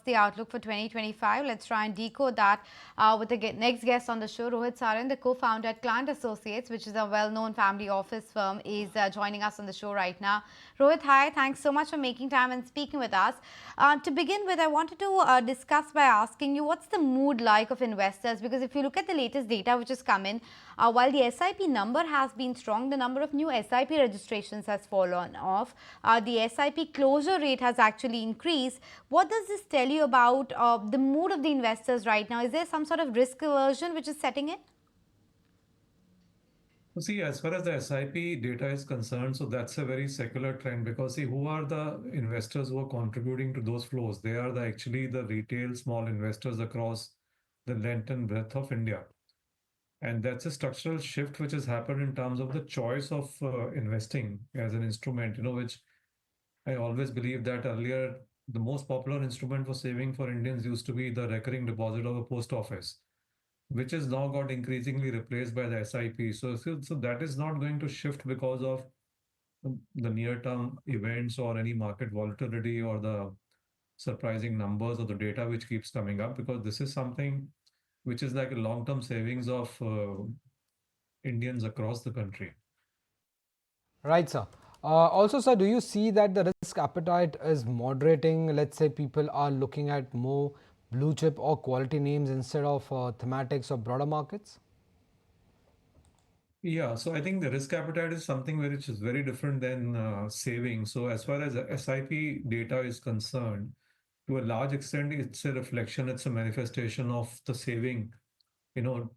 the outlook for 2025. Let's try and decode that with the next guest on the show. Rohit Sarin, the co-founder at Client Associates, which is a well-known family office firm, is joining us on the show right now. Rohit, hi. Thanks so much for making time and speaking with us. To begin with, I wanted to discuss by asking you, what's the mood like of investors? Because if you look at the latest data which has come in, while the SIP number has been strong, the number of new SIP registrations has fallen off. The SIP closure rate has actually increased. What does this tell you about the mood of the investors right now? Is there some sort of risk aversion which is setting in? See, as far as the SIP data is concerned, so that's a very secular trend because see, who are the investors who are contributing to those flows? They are actually the retail small investors across the length and breadth of India. And that's a structural shift which has happened in terms of the choice of investing as an instrument, which I always believe that earlier the most popular instrument for saving for Indians used to be the recurring deposit of a post office, which has now got increasingly replaced by the SIP. So that is not going to shift because of the near-term events or any market volatility or the surprising numbers or the data which keeps coming up, because this is something which is like a long-term savings of Indians across the country. Right, sir. Also, sir, do you see that the risk appetite is moderating? Let's say people are looking at more blue chip or quality names instead of thematics or broader markets? Yeah, so I think the risk appetite is something which is very different than saving. So as far as SIP data is concerned, to a large extent, it's a reflection, it's a manifestation of the saving,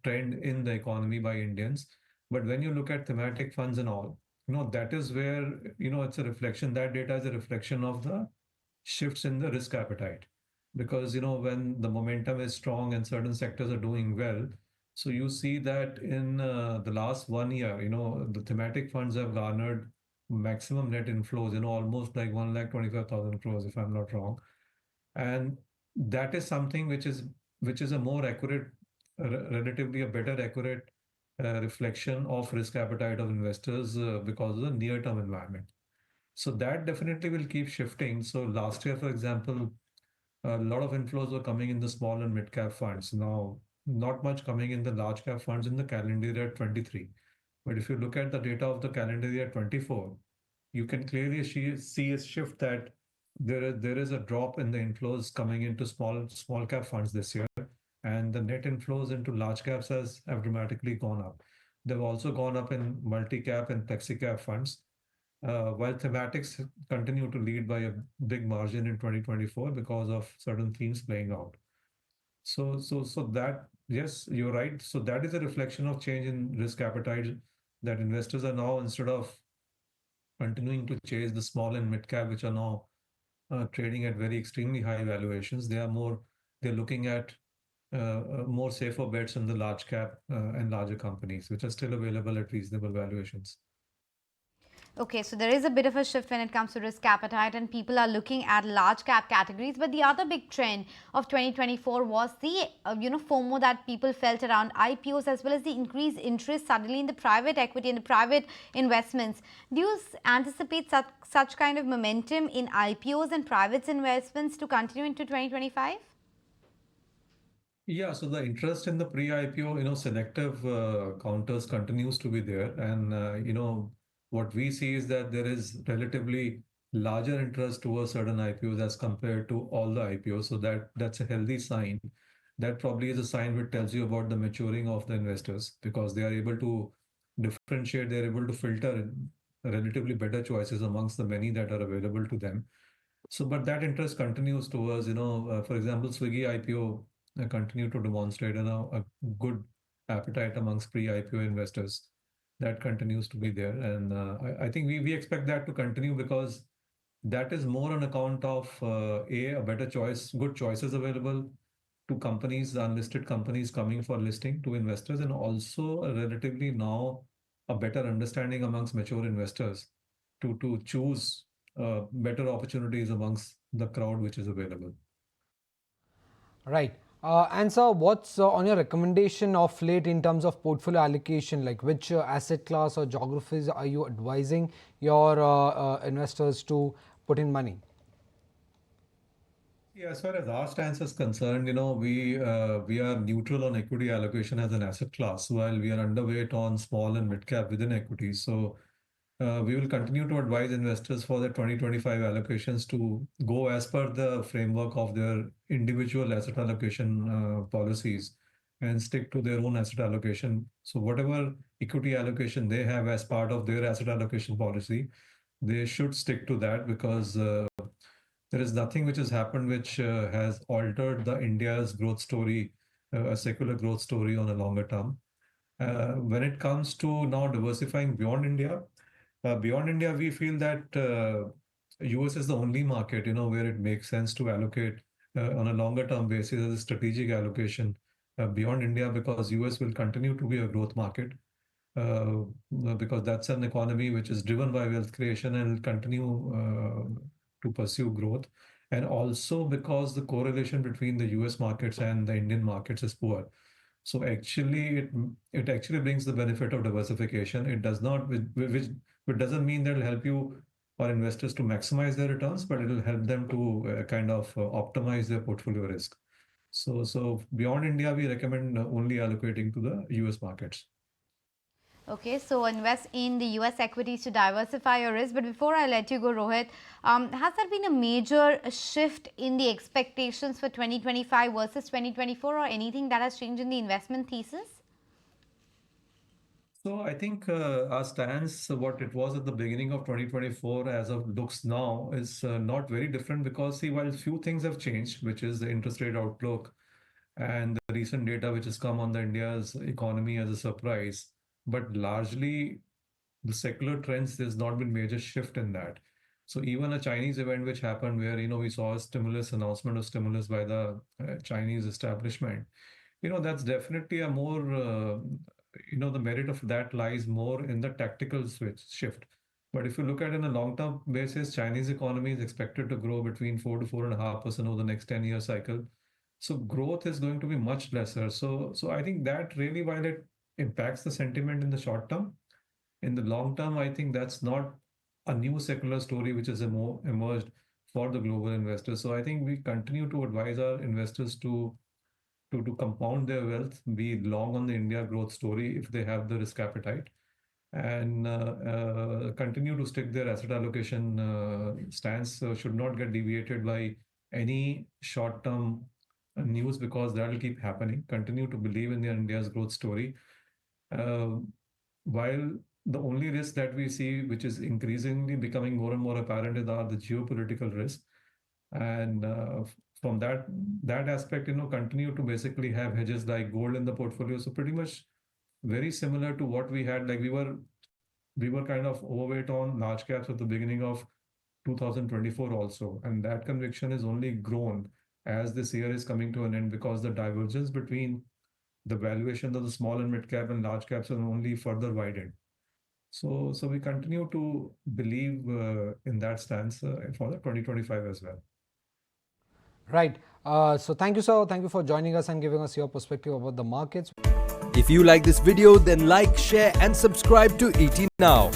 trend in the economy by Indians. But when you look at thematic funds and all, that is where, it's a reflection, that data is a reflection of the shifts in the risk appetite. Because, when the momentum is strong and certain sectors are doing well, so you see that in the last 1 year, the thematic funds have garnered maximum net inflows, almost like 1,25,000 crores, if I'm not wrong. And that is something which is a more accurate, relatively a better accurate reflection of risk appetite of investors because of the near-term environment. So that definitely will keep shifting. So last year, for example, a lot of inflows were coming in the small and mid cap funds. Now, not much coming in the large cap funds in the calendar year 23. But if you look at the data of the calendar year 24, you can clearly see a shift that there is a drop in the inflows coming into small cap funds this year, and the net inflows into large caps have dramatically gone up. They've also gone up in multi cap and flexi cap funds, while thematics continue to lead by a big margin in 2024 because of certain themes playing out. So that, yes, you're right. So that is a reflection of change in risk appetite, that investors are now, instead of continuing to chase the small and mid cap, which are now trading at very extremely high valuations, they're looking at more safer bets in the large cap and larger companies, which are still available at reasonable valuations. Okay, so there is a bit of a shift when it comes to risk appetite, and people are looking at large cap categories. But the other big trend of 2024 was the FOMO that people felt around IPOs, as well as the increased interest suddenly in the private equity and the private investments. Do you anticipate such kind of momentum in IPOs and private investments to continue into 2025? Yeah, so the interest in the pre-IPO, selective counters continues to be there. And, what we see is that there is relatively larger interest towards certain IPOs as compared to all the IPOs. So that's a healthy sign. That probably is a sign which tells you about the maturing of the investors, because they are able to differentiate, they're able to filter relatively better choices amongst the many that are available to them. So, but that interest continues towards, for example, Swiggy IPO continue to demonstrate a good appetite amongst pre-IPO investors. That continues to be there. And I think we expect that to continue, because that is more on account of a better choice, good choices available to companies, unlisted companies coming for listing to investors, and also a relatively now a better understanding amongst mature investors to choose better opportunities amongst the crowd which is available. Right. And so what's on your recommendation of late in terms of portfolio allocation? Like which asset class or geographies are you advising your investors to put in money? Yeah, as far as our stance is concerned, we are neutral on equity allocation as an asset class, while we are underweight on small and mid cap within equity. So we will continue to advise investors for their 2025 allocations to go as per the framework of their individual asset allocation policies and stick to their own asset allocation. So whatever equity allocation they have as part of their asset allocation policy, they should stick to that, because there is nothing which has happened which has altered the India's growth story, a secular growth story on a longer term. When it comes to now diversifying beyond India, we feel that US is the only market, where it makes sense to allocate on a longer term basis as a strategic allocation beyond India, because US will continue to be a growth market, uh, because that's an economy which is driven by wealth creation and will continue to pursue growth. And also because the correlation between the US markets and the Indian markets is poor. So actually, it actually brings the benefit of diversification. It does not, which doesn't mean that it'll help you or investors to maximize their returns, but it'll help them to kind of optimize their portfolio risk. So beyond India, we recommend only allocating to the US markets. Okay, so invest in the US equities to diversify your risk. But before I let you go, Rohit, has there been a major shift in the expectations for 2025 versus 2024, or anything that has changed in the investment thesis? So I think our stance, what it was at the beginning of 2024, as of looks now, is not very different, because see, while few things have changed, which is the interest rate outlook and the recent data which has come on the India's economy as a surprise, but largely the secular trends, there's not been major shift in that. So even a Chinese event which happened where we saw a stimulus announcement of stimulus by the Chinese establishment, that's definitely a more the merit of that lies more in the tactical switch shift. But if you look at it in a long term basis, Chinese economy is expected to grow between 4 to 4.5% over the next 10-year cycle. So growth is going to be much lesser. So I think that really, while it impacts the sentiment in the short term, in the long term, I think that's not a new secular story which has emerged for the global investors. So I think we continue to advise our investors to compound their wealth, be long on the India growth story if they have the risk appetite, and continue to stick their asset allocation stance. Should not get deviated by any short-term news, because that will keep happening. Continue to believe in the India's growth story. Uh, while the only risk that we see, which is increasingly becoming more and more apparent, is are the geopolitical risk. And from that aspect, continue to basically have hedges like gold in the portfolio. So pretty much very similar to what we had. Like we were kind of overweight on large caps at the beginning of 2024 also, and that conviction is only grown as this year is coming to an end, because the divergence between the valuation of the small and mid cap and large caps are only further widened. So we continue to believe in that stance for the 2025 as well. Right. So thank you, sir. Thank you for joining us and giving us your perspective about the markets. If you like this video, then like, share and subscribe to ET Now.